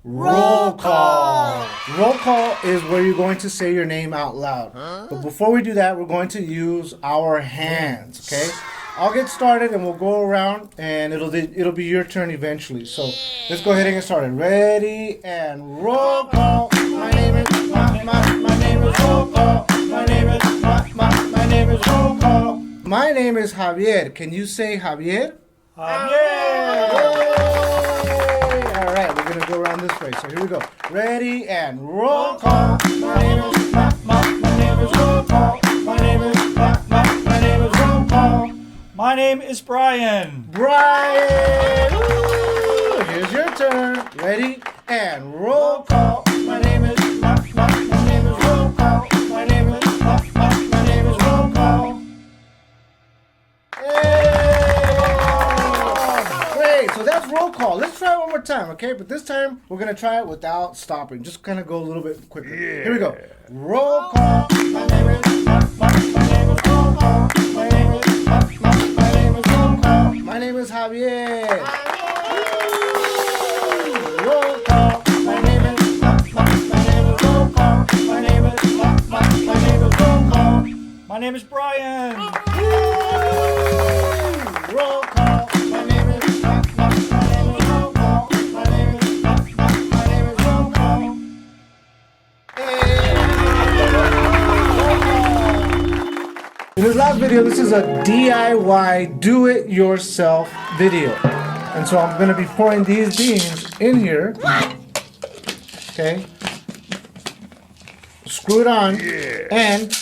Roll call. Roll call is where you're going to say your name out loud. But before we do that, we're going to use our hands, okay? I'll get started and we'll go around and it'll be your turn eventually. So let's go ahead and get started. Ready and roll call. My name is my name is roll call. My name is my name is roll call. My name is Javier. Can you say Javier? Javier! All right, we're gonna go around this way. So here we go. Ready and roll call. My name is my name is roll call. My name is my name is roll call. My name is Brian. Brian. Woo! Here's your turn. Ready and roll call. My name is my name is roll call. My name is my name is roll call. Great. So that's roll call. Let's try it one more time, okay? But this time we're gonna try it without stopping. Just kind of go a little bit quicker. Yeah. Here we go. Roll call. My name is my name is roll call. My name is my name is roll call. My name is Javier. Roll call. My name is my name is roll call. My name is my name is roll call. My name is Brian. Roll call. My name is my name is roll call. My name is my name is roll call. In this last video, this is a DIY, do-it-yourself video. And so I'm going to be pouring these beans in here. Okay. Screw it on. And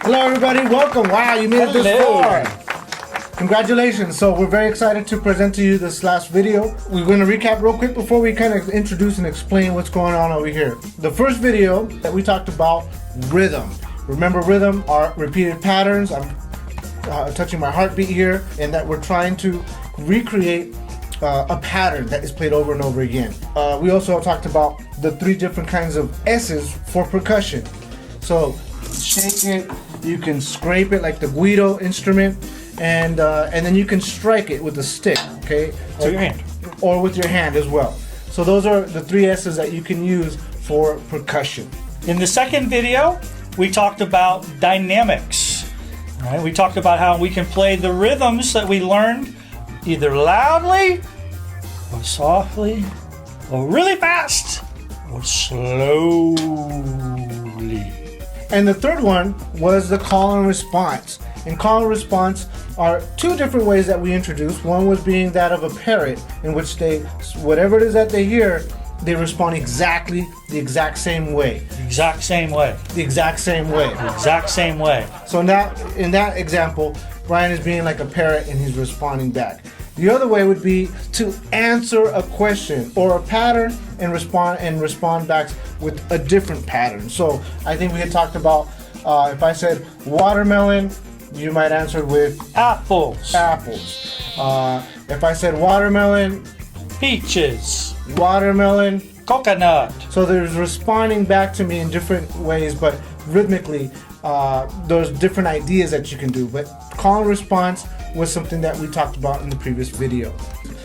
hello everybody, welcome. Wow, you made it this far. Congratulations. So we're very excited to present to you this last video. We're going to recap real quick before we kind of introduce and explain what's going on over here. The first video that we talked about, rhythm. Remember rhythm are repeated patterns. I'm touching my heartbeat here, and that we're trying to recreate a pattern that is played over and over again. We also talked about the 3 different kinds of S's for percussion. So shake it, you can scrape it like the Guido instrument, and then you can strike it with a stick, okay? Or your hand. Or with your hand as well. So those are the 3 S's that you can use for percussion. In the second video, we talked about dynamics. All right, we talked about how we can play the rhythms that we learned either loudly or softly or really fast or slowly. And the third one was the call and response. And call and response are 2 different ways that we introduced. One was being that of a parrot, in which they, whatever it is that they hear, they respond exactly the exact same way. The exact same way. The exact same way. The exact same way. So now, in that example, Brian is being like a parrot and he's responding back. The other way would be to answer a question or a pattern and respond back with a different pattern. So I think we had talked about if I said watermelon, you might answer with apples. Apples. If I said watermelon, peaches. Watermelon, coconut. So there's responding back to me in different ways, but rhythmically, there's different ideas that you can do. But call and response was something that we talked about in the previous video.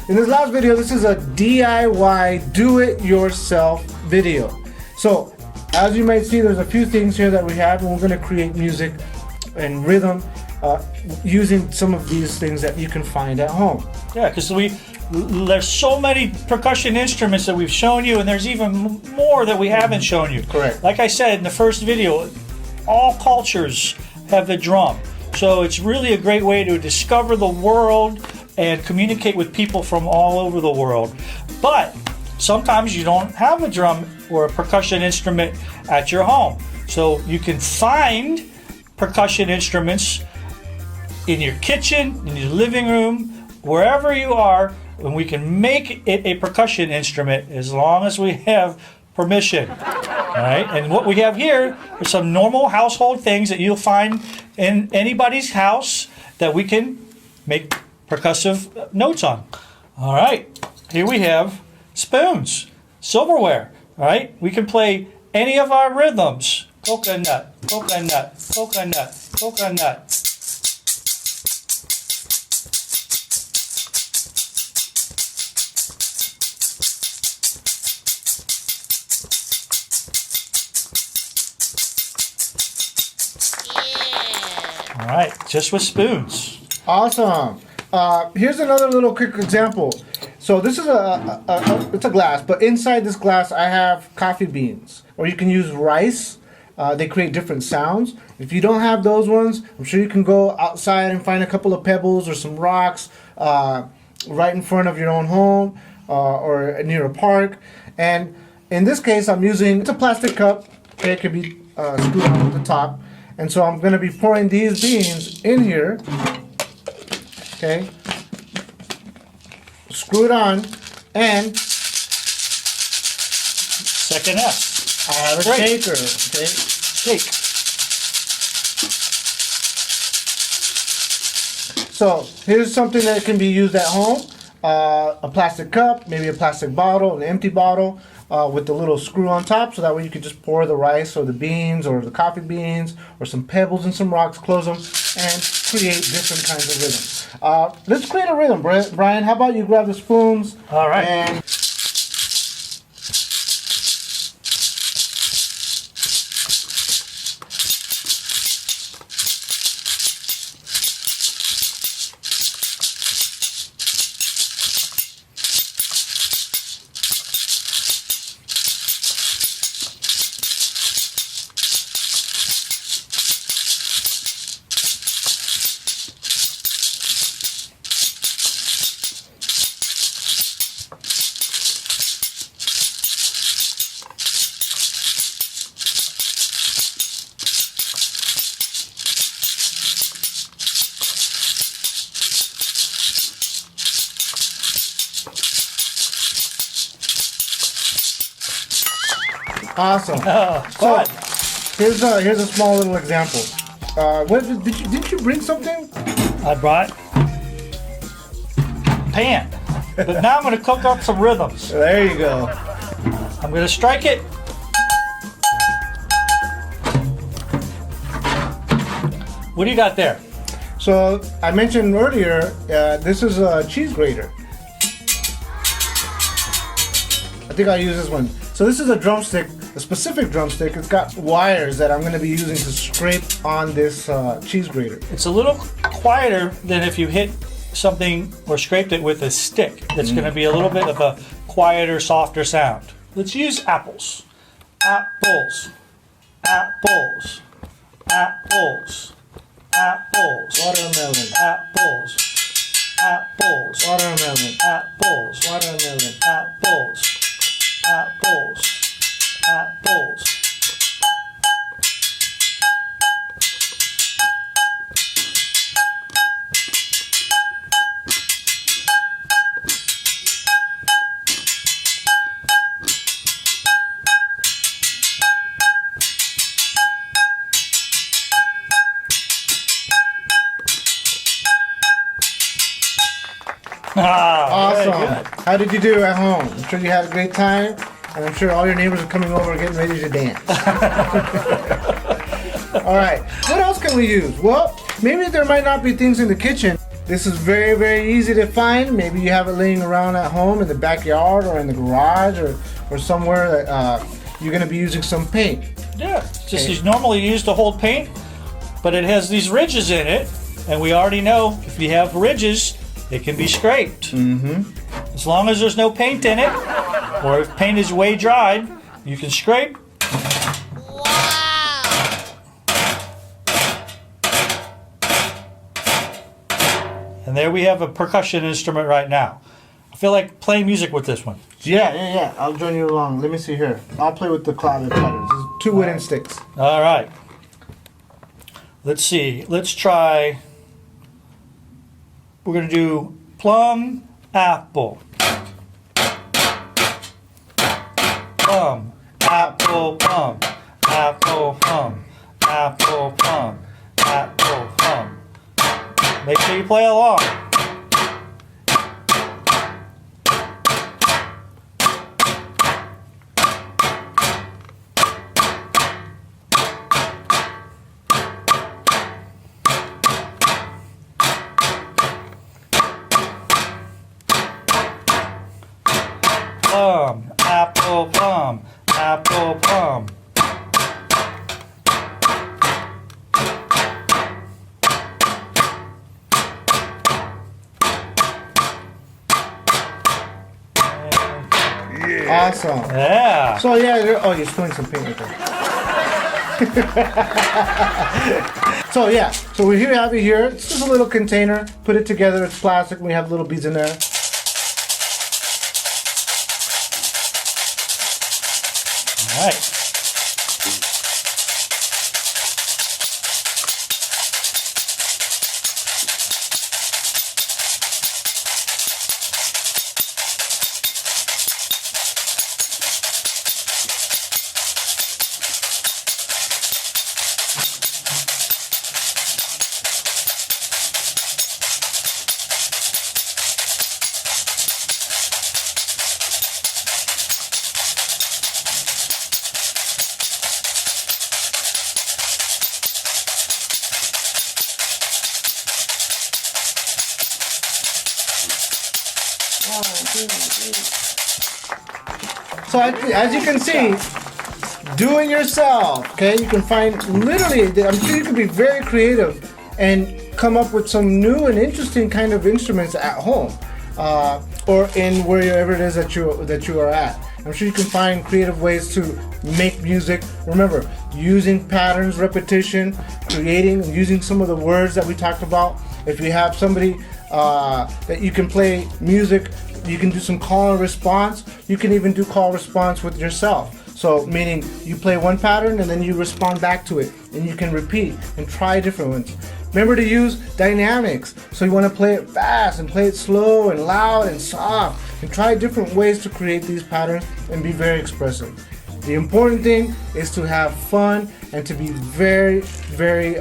In this last video, this is a DIY, do-it-yourself video. So as you might see, there's a few things here that we have, and we're going to create music and rhythm using some of these things that you can find at home. Yeah, because there's so many percussion instruments that we've shown you, and there's even more that we haven't shown you. Correct. Like I said in the first video, all cultures have the drum. So it's really a great way to discover the world and communicate with people from all over the world. But sometimes you don't have a drum or a percussion instrument at your home. So you can find percussion instruments in your kitchen, in your living room, wherever you are, and we can make it a percussion instrument as long as we have permission. All right, and what we have here are some normal household things that you'll find in anybody's house that we can make percussive notes on. All right, here we have spoons, silverware. All right, we can play any of our rhythms. Coconut, coconut, coconut. Coconut. All right, just with spoons. Awesome. Here's another little quick example. So this is it's a glass, but inside this glass I have coffee beans, or you can use rice. They create different sounds. If you don't have those ones, I'm sure you can go outside and find a couple of pebbles or some rocks right in front of your own home or near a park. And in this case, it's a plastic cup. Okay, it could be screwed on at the top. And so I'm going to be pouring these beans in here. Okay. Screw it on, and Second S. I have a shaker. Okay. Shake. So here's something that can be used at home. A plastic cup, maybe a plastic bottle, an empty bottle with the little screw on top, so that way you can just pour the rice or the beans or the coffee beans or some pebbles and some rocks, close them, and create different kinds of rhythms. Let's create a rhythm, Brian. How about you grab the spoons? All right. And awesome. Fun. Here's a small little example. Didn't you bring something? I brought pan. But now I'm going to cook up some rhythms. There you go. I'm going to strike it. What do you got there? So I mentioned earlier, this is a cheese grater. I think I'll use this one. So this is a drumstick, a specific drumstick. It's got wires that I'm going to be using to scrape on this cheese grater. It's a little quieter than if you hit something or scraped it with a stick. It's going to be a little bit of a quieter, softer sound. Let's use apples. Apples. Apples. Apples. Apples. Watermelon. Apples. Apples. Watermelon. Apples. Watermelon. Apples. Apples. Apples. Awesome. Very good. How did you do at home? I'm sure you had a great time, and I'm sure all your neighbors are coming over getting ready to dance. All right. What else can we use? Well, maybe there might not be things in the kitchen. This is very, very easy to find. Maybe you have it laying around at home in the backyard or in the garage or somewhere that you're going to be using some paint. Yeah, just is normally used to hold paint, but it has these ridges in it, and we already know if you have ridges, it can be scraped. Mm-hmm. As long as there's no paint in it, or if paint is way dried, you can scrape. Wow! And there we have a percussion instrument right now. I feel like playing music with this one. Yeah. I'll join you along. Let me see here. I'll play with the clouded patterns. This is 2 wooden sticks. All right. Let's see. Let's try. We're going to do plum, apple. Plum, apple, plum. Apple, plum. Apple, plum. Apple, plum. Make sure you play along. plum, apple, plum, apple, plum. Awesome. Yeah. So yeah, oh, you're spilling some paint right there. So yeah, so we have it here. It's just a little container. Put it together. It's plastic. We have little beads in there. All right. So as you can see, do it yourself. Okay, you can find literally. I'm sure you can be very creative and come up with some new and interesting kind of instruments at home, or in wherever it is that you are at. I'm sure you can find creative ways to make music. Remember, using patterns, repetition, creating, using some of the words that we talked about. If you have somebody that you can play music, you can do some call and response. You can even do call response with yourself. So meaning you play one pattern and then you respond back to it, and you can repeat and try different ones. Remember to use dynamics. So you want to play it fast and play it slow and loud and soft, and try different ways to create these patterns and be very expressive. The important thing is to have fun and to be very, very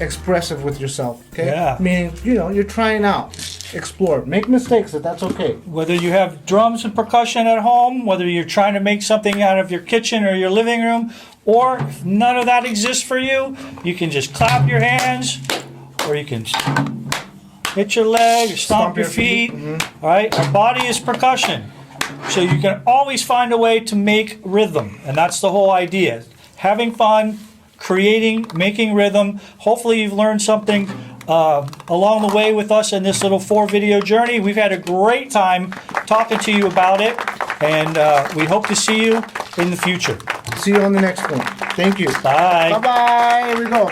expressive with yourself. Okay? Yeah. Meaning, you're trying out, explore, make mistakes. That's okay. Whether you have drums and percussion at home, whether you're trying to make something out of your kitchen or your living room, or if none of that exists for you, you can just clap your hands, or you can hit your leg or stomp your feet. All right? Our body is percussion. So you can always find a way to make rhythm, and that's the whole idea. Having fun, creating, making rhythm. Hopefully you've learned something along the way with us in this little 4-video journey. We've had a great time talking to you about it, and we hope to see you in the future. See you on the next one. Thank you. Bye. Bye-bye. Here we go.